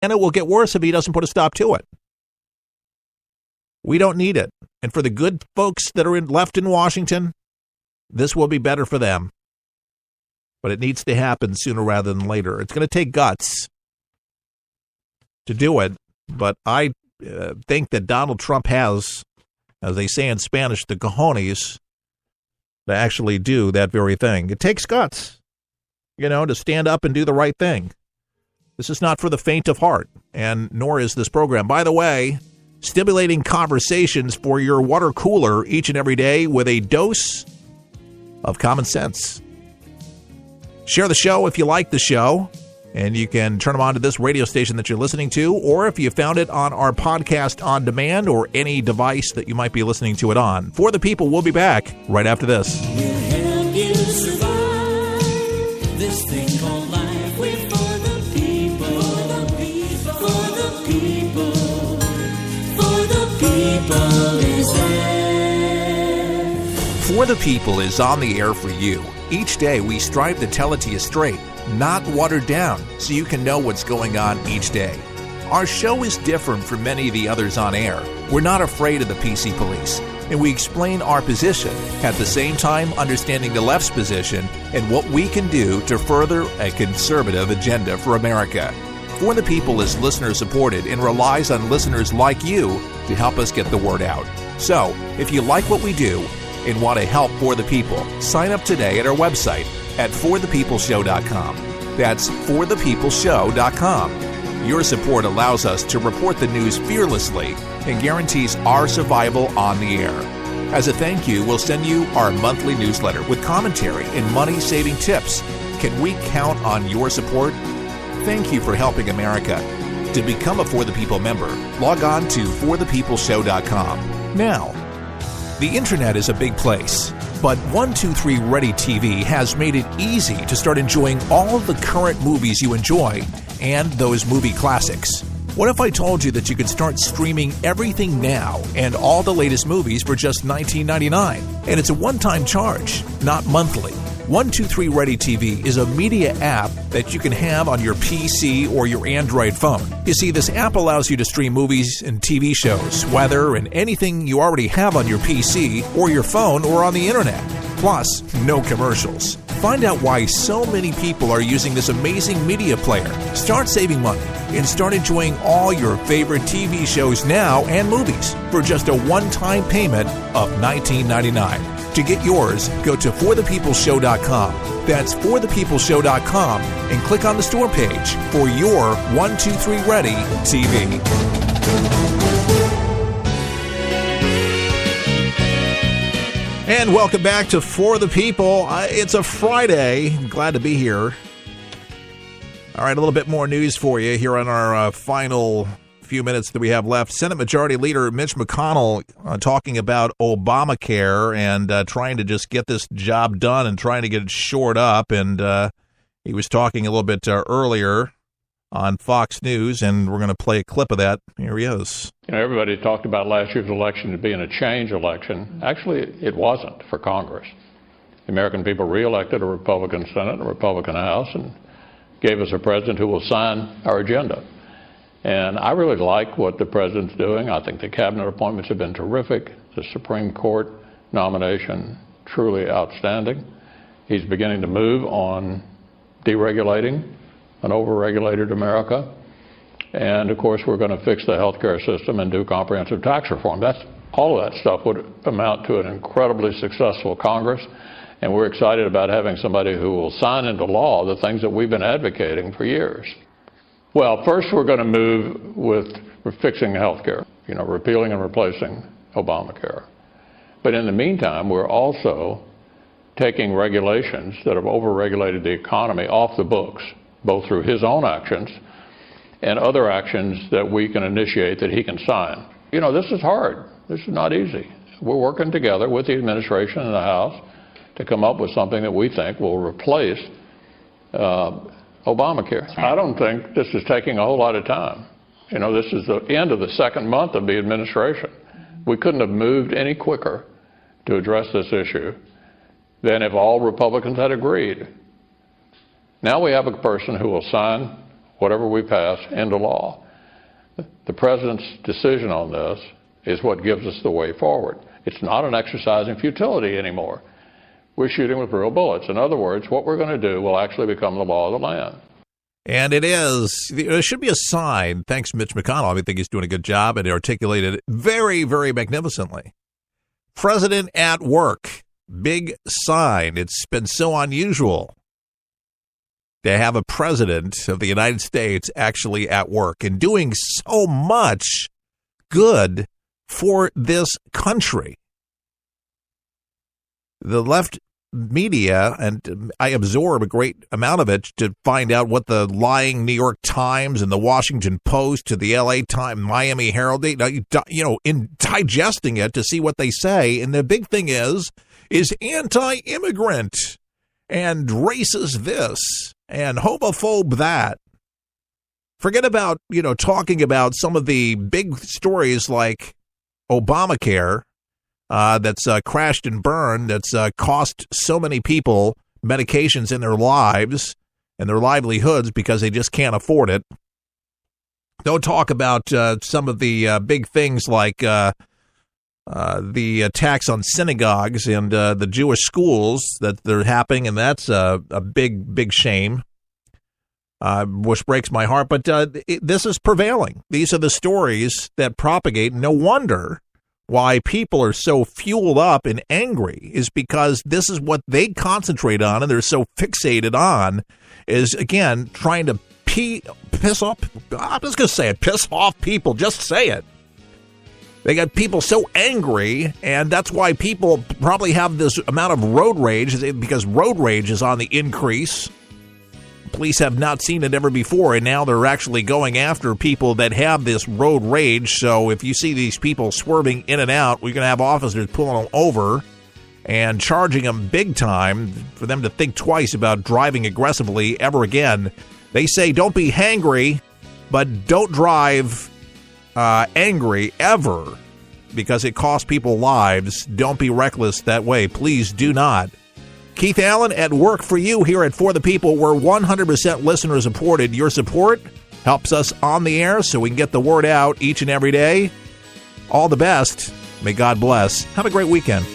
And it will get worse if he doesn't put a stop to it. We don't need it. And for the good folks that are left in Washington, this will be better for them. But it needs to happen sooner rather than later. It's going to take guts to do it. But I think that Donald Trump has, as they say in Spanish, the cojones to actually do that very thing. It takes guts, to stand up and do the right thing. This is not for the faint of heart, and nor is this program. By the way, stimulating conversations for your water cooler each and every day with a dose of common sense. Share the show if you like the show, and you can turn them on to this radio station that you're listening to, or if you found it on our podcast on demand or any device that you might be listening to it on. For the People, we'll be back right after this. We'll help you survive this thing called life. We're for the people, for the people, for the people is there. For the People is on the air for you. Each day we strive to tell it to you straight, not watered down, so you can know what's going on each day. Our show is different from many of the others on air. We're not afraid of the PC police, and we explain our position, at the same time understanding the left's position and what we can do to further a conservative agenda for America. For the People is listener-supported and relies on listeners like you to help us get the word out. So, if you like what we do and want to help For the People, sign up today at our website at forthepeopleshow.com. That's forthepeopleshow.com. Your support allows us to report the news fearlessly and guarantees our survival on the air. As a thank you, we'll send you our monthly newsletter with commentary and money-saving tips. Can we count on your support? Thank you for helping America. To become a For the People member, log on to forthepeopleshow.com. Now, the internet is a big place, but 123 Ready TV has made it easy to start enjoying all of the current movies you enjoy and those movie classics. What if I told you that you could start streaming everything now and all the latest movies for just $19.99? And it's a one-time charge, not monthly. 123 Ready TV is a media app that you can have on your PC or your Android phone. You see, this app allows you to stream movies and TV shows, weather, and anything you already have on your PC or your phone or on the internet. Plus, no commercials. Find out why so many people are using this amazing media player. Start saving money and start enjoying all your favorite TV shows now and movies for just a one-time payment of $19.99. To get yours, go to forthepeopleshow.com. That's forthepeopleshow.com and click on the store page for your 123 Ready TV. And welcome back to For the People. It's a Friday. Glad to be here. All right, a little bit more news for you here on our final few minutes that we have left. Senate Majority Leader Mitch McConnell talking about Obamacare and trying to just get this job done and trying to get it shored up. And he was talking a little bit earlier on Fox News, and we're going to play a clip of that. Here he is. Everybody talked about last year's election as being a change election. Actually, it wasn't for Congress. The American people reelected a Republican Senate and a Republican House and gave us a president who will sign our agenda. And I really like what the president's doing. I think the cabinet appointments have been terrific. The Supreme Court nomination, truly outstanding. He's beginning to move on deregulating an overregulated America. And, of course, we're going to fix the health care system and do comprehensive tax reform. All of that stuff would amount to an incredibly successful Congress. And we're excited about having somebody who will sign into law the things that we've been advocating for years. Well, first we're going to move with fixing health care, repealing and replacing Obamacare. But in the meantime, we're also taking regulations that have overregulated the economy off the books, both through his own actions and other actions that we can initiate that he can sign. This is hard. This is not easy. We're working together with the administration and the House to come up with something that we think will replace Obamacare. I don't think this is taking a whole lot of time. This is the end of the second month of the administration. We couldn't have moved any quicker to address this issue than if all Republicans had agreed. Now we have a person who will sign whatever we pass into law. The president's decision on this is what gives us the way forward. It's not an exercise in futility anymore. We're shooting with real bullets. In other words, what we're going to do will actually become the law of the land. And it is. There should be a sign. Thanks, Mitch McConnell. I think he's doing a good job and articulated it very, very magnificently. President at work. Big sign. It's been so unusual to have a president of the United States actually at work and doing so much good for this country. The left media, and I absorb a great amount of it to find out what the lying New York Times and the Washington Post to the LA Times, Miami Herald, in digesting it to see what they say. And the big thing is anti-immigrant and racist this and homophobe that. Forget about, talking about some of the big stories like Obamacare, that's crashed and burned, that's cost so many people medications in their lives and their livelihoods because they just can't afford it. Don't talk about some of the big things like the attacks on synagogues and the Jewish schools that they're happening, and that's a big, big shame, which breaks my heart. But this is prevailing. These are the stories that propagate. No wonder why people are so fueled up and angry is because this is what they concentrate on and they're so fixated on is, again, trying to piss off. I'm just going to say it. Piss off people. Just say it. They got people so angry, and that's why people probably have this amount of road rage, because road rage is on the increase. Police have not seen it ever before, and now they're actually going after people that have this road rage. So if you see these people swerving in and out, we're going to have officers pulling them over and charging them big time for them to think twice about driving aggressively ever again. They say don't be hangry, but don't drive angry ever, because it costs people lives. Don't be reckless that way. Please do not. Keith Allen at work for you here at For the People. We're 100% listener supported. Your support helps us on the air so we can get the word out each and every day. All the best. May God bless. Have a great weekend.